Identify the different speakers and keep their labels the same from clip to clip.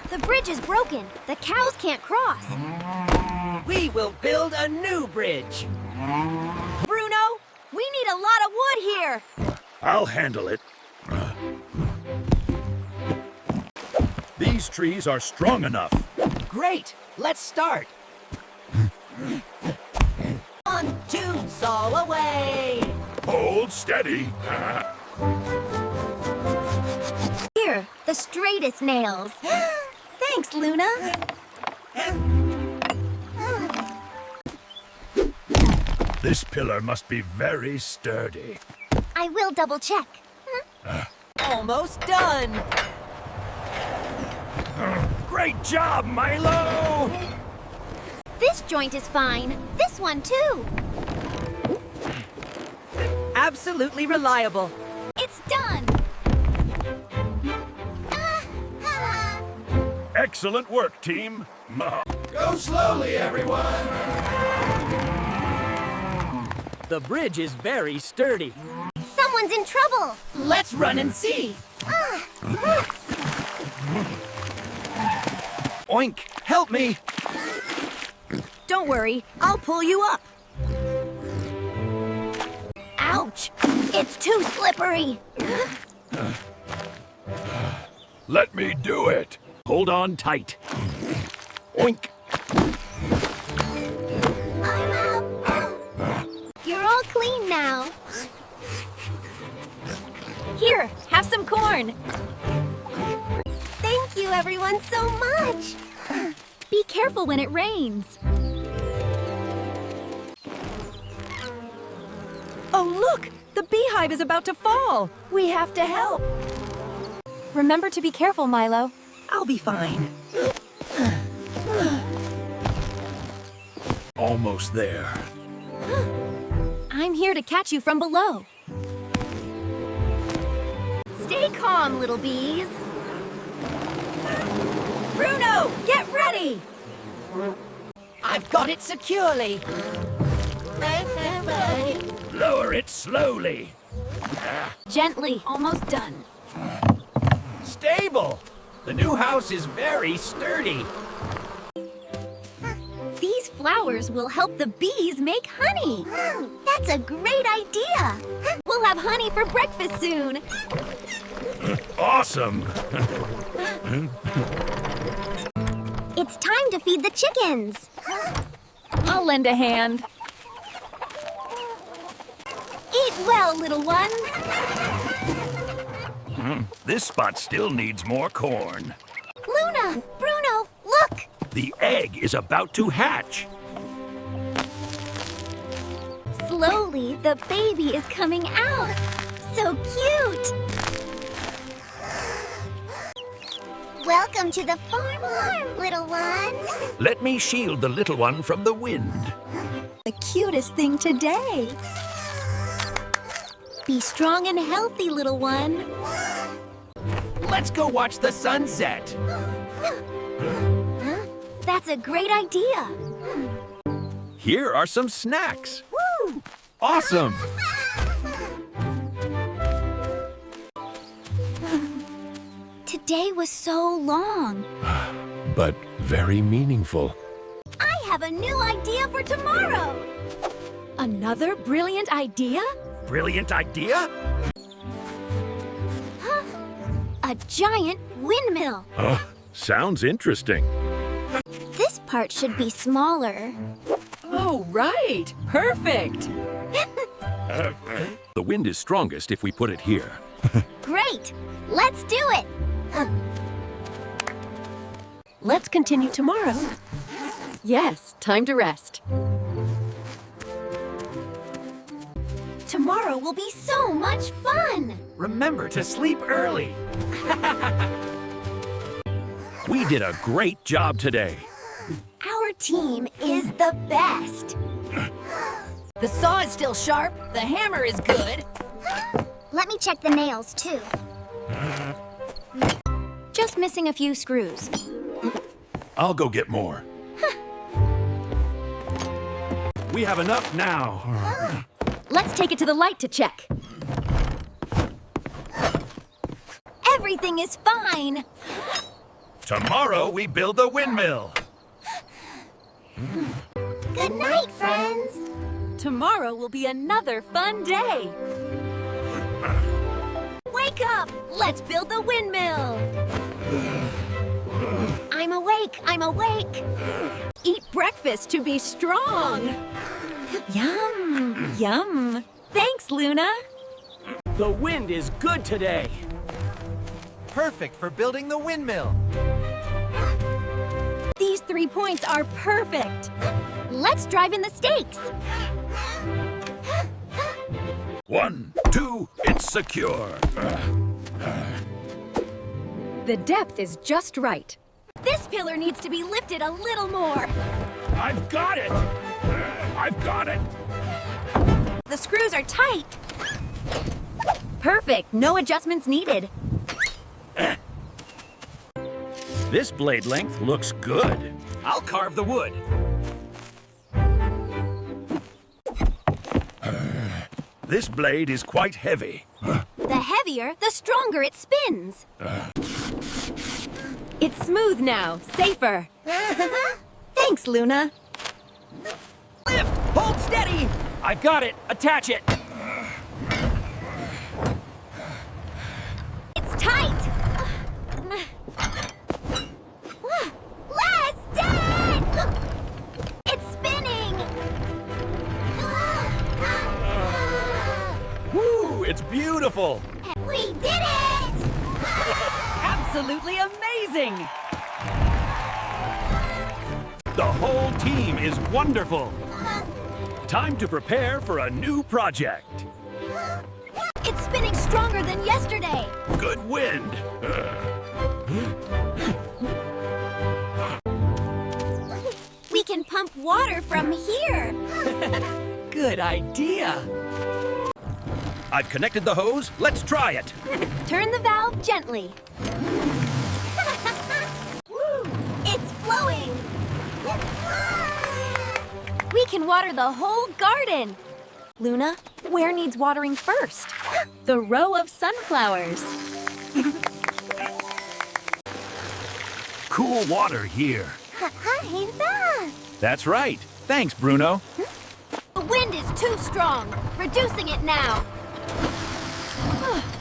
Speaker 1: The bridge is broken. The cows can't cross.
Speaker 2: We will build a new bridge.
Speaker 1: Bruno, we need a lot of wood here.
Speaker 3: I'll handle it. These trees are strong enough.
Speaker 2: Great, let's start. 1, 2, saw away.
Speaker 3: Hold steady.
Speaker 1: Here, the straightest nails. Thanks, Luna.
Speaker 3: This pillar must be very sturdy.
Speaker 1: I will double check.
Speaker 2: Almost done.
Speaker 3: Great job, Milo!
Speaker 1: This joint is fine. This one, too.
Speaker 2: Absolutely reliable.
Speaker 1: It's done.
Speaker 3: Excellent work, team.
Speaker 4: Go slowly, everyone.
Speaker 2: The bridge is very sturdy.
Speaker 1: Someone's in trouble.
Speaker 2: Let's run and see. Oink, help me.
Speaker 1: Don't worry, I'll pull you up. Ouch! It's too slippery.
Speaker 3: Let me do it. Hold on tight. Oink.
Speaker 1: I'm up. You're all clean now. Here, have some corn. Thank you, everyone, so much. Be careful when it rains.
Speaker 2: Oh, look! The beehive is about to fall. We have to help.
Speaker 1: Remember to be careful, Milo.
Speaker 2: I'll be fine.
Speaker 3: Almost there.
Speaker 1: I'm here to catch you from below. Stay calm, little bees.
Speaker 2: Bruno, get ready! I've got it securely.
Speaker 3: Lower it slowly.
Speaker 1: Gently, almost done.
Speaker 2: Stable. The new house is very sturdy.
Speaker 1: These flowers will help the bees make honey. That's a great idea. We'll have honey for breakfast soon.
Speaker 3: Awesome.
Speaker 1: It's time to feed the chickens.
Speaker 2: I'll lend a hand.
Speaker 1: Eat well, little ones.
Speaker 3: This spot still needs more corn.
Speaker 1: Luna, Bruno, look.
Speaker 3: The egg is about to hatch.
Speaker 1: Slowly, the baby is coming out. So cute. Welcome to the farm, little one.
Speaker 3: Let me shield the little one from the wind.
Speaker 1: The cutest thing today. Be strong and healthy, little one.
Speaker 2: Let's go watch the sunset.
Speaker 1: That's a great idea.
Speaker 3: Here are some snacks.
Speaker 1: Woo!
Speaker 3: Awesome.
Speaker 1: Today was so long.
Speaker 3: But very meaningful.
Speaker 1: I have a new idea for tomorrow.
Speaker 2: Another brilliant idea?
Speaker 3: Brilliant idea?
Speaker 1: A giant windmill.
Speaker 3: Sounds interesting.
Speaker 1: This part should be smaller.
Speaker 2: Oh, right. Perfect.
Speaker 3: The wind is strongest if we put it here.
Speaker 1: Great. Let's do it.
Speaker 2: Let's continue tomorrow. Yes, time to rest.
Speaker 1: Tomorrow will be so much fun.
Speaker 2: Remember to sleep early.
Speaker 3: We did a great job today.
Speaker 1: Our team is the best.
Speaker 2: The saw is still sharp. The hammer is good.
Speaker 1: Let me check the nails, too. Just missing a few screws.
Speaker 3: I'll go get more. We have enough now.
Speaker 1: Let's take it to the light to check. Everything is fine.
Speaker 3: Tomorrow we build the windmill.
Speaker 1: Good night, friends.
Speaker 2: Tomorrow will be another fun day.
Speaker 1: Wake up! Let's build the windmill. I'm awake. I'm awake.
Speaker 2: Eat breakfast to be strong. Yum, yum. Thanks, Luna.
Speaker 5: The wind is good today.
Speaker 6: Perfect for building the windmill.
Speaker 2: These 3 points are perfect.
Speaker 1: Let's drive in the stakes.
Speaker 3: 1, 2, it's secure.
Speaker 2: The depth is just right.
Speaker 1: This pillar needs to be lifted a little more.
Speaker 3: I've got it. I've got it.
Speaker 1: The screws are tight. Perfect. No adjustments needed.
Speaker 3: This blade length looks good. I'll carve the wood. This blade is quite heavy.
Speaker 1: The heavier, the stronger it spins.
Speaker 2: It's smooth now, safer.
Speaker 1: Thanks, Luna.
Speaker 5: Lift! Hold steady! I've got it. Attach it.
Speaker 1: It's tight. Last stand! It's spinning.
Speaker 3: Woo, it's beautiful.
Speaker 1: We did it!
Speaker 5: Absolutely amazing!
Speaker 3: The whole team is wonderful. Time to prepare for a new project.
Speaker 1: It's spinning stronger than yesterday.
Speaker 3: Good wind.
Speaker 1: We can pump water from here.
Speaker 5: Good idea.
Speaker 3: I've connected the hose. Let's try it.
Speaker 1: Turn the valve gently. It's flowing. We can water the whole garden. Luna, where needs watering first?
Speaker 2: The row of sunflowers.
Speaker 3: Cool water here.
Speaker 1: Hi,
Speaker 3: That's right. Thanks, Bruno.
Speaker 1: the wind is too strong. Reducing it now.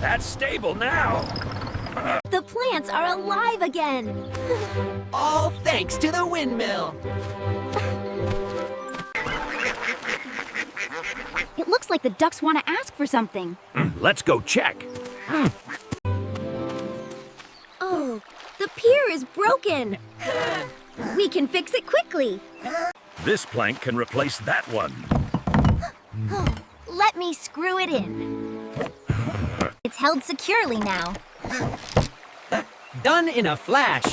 Speaker 3: That's stable now.
Speaker 1: The plants are alive again.
Speaker 5: All thanks to the windmill.
Speaker 1: It looks like the ducks want to ask for something.
Speaker 3: Let's go check.
Speaker 1: Oh, the pier is broken. We can fix it quickly.
Speaker 3: This plank can replace that one.
Speaker 1: Let me screw it in. It's held securely now.
Speaker 5: Done in a flash.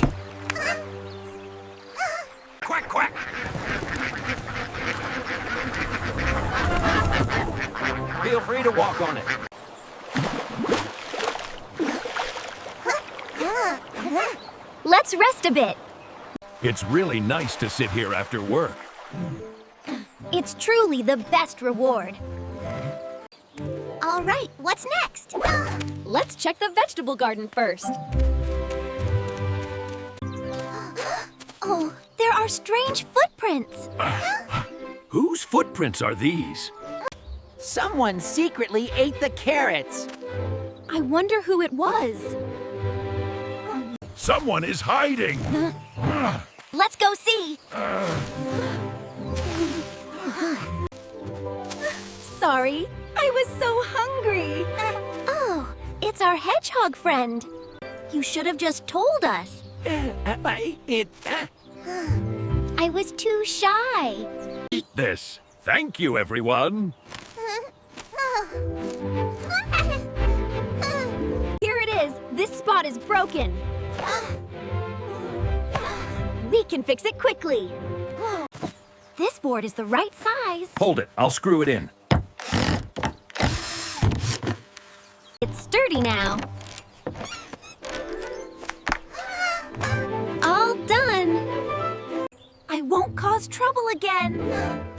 Speaker 3: Quack, quack.
Speaker 5: Feel free to walk on it.
Speaker 1: Let's rest a bit.
Speaker 3: It's really nice to sit here after work.
Speaker 1: It's truly the best reward. All right, what's next?
Speaker 2: Let's check the vegetable garden first.
Speaker 1: Oh, there are strange footprints.
Speaker 3: Whose footprints are these?
Speaker 5: Someone secretly ate the carrots.
Speaker 2: I wonder who it was.
Speaker 3: Someone is hiding.
Speaker 1: Let's go see.
Speaker 2: Sorry, I was so hungry.
Speaker 1: Oh, it's our hedgehog friend. You should have just told us. I was too shy.
Speaker 3: Eat this. Thank you, everyone.
Speaker 1: Here it is. This spot is broken. We can fix it quickly. This board is the right size.
Speaker 3: Hold it. I'll screw it in.
Speaker 1: It's sturdy now. All done. I won't cause trouble again.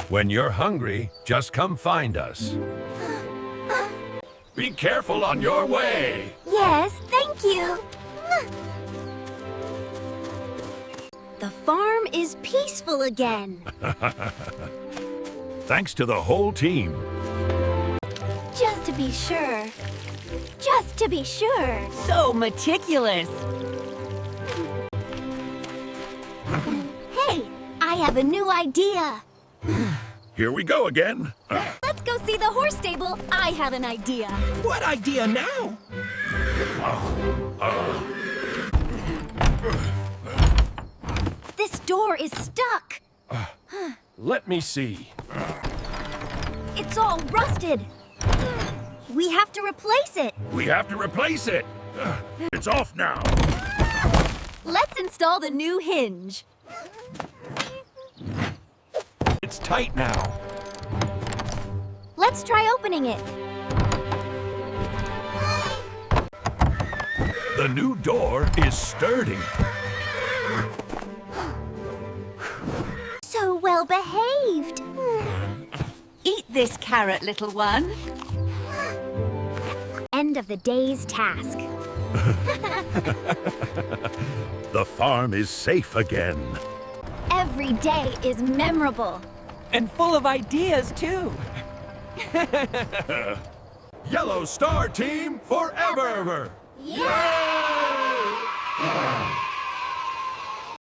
Speaker 3: When you're hungry, just come find us. Be careful on your way.
Speaker 1: Yes, thank you. The farm is peaceful again.
Speaker 3: Thanks to the whole team.
Speaker 1: Just to be sure. Just to be sure.
Speaker 5: So meticulous.
Speaker 1: Hey, I have a new idea.
Speaker 3: Here we go again.
Speaker 1: Let's go see the horse stable. I have an idea.
Speaker 5: What idea now?
Speaker 1: This door is stuck.
Speaker 3: Let me see.
Speaker 1: It's all rusted. We have to replace it.
Speaker 3: We have to replace it. It's off now.
Speaker 1: Let's install the new hinge.
Speaker 3: It's tight now.
Speaker 1: Let's try opening it.
Speaker 3: The new door is sturdy.
Speaker 1: So well behaved.
Speaker 2: Eat this carrot, little one.
Speaker 1: End of the day's task.
Speaker 3: The farm is safe again.
Speaker 1: Every day is memorable.
Speaker 5: And full of ideas, too.
Speaker 3: Yellow Star Team forever!
Speaker 1: Yay!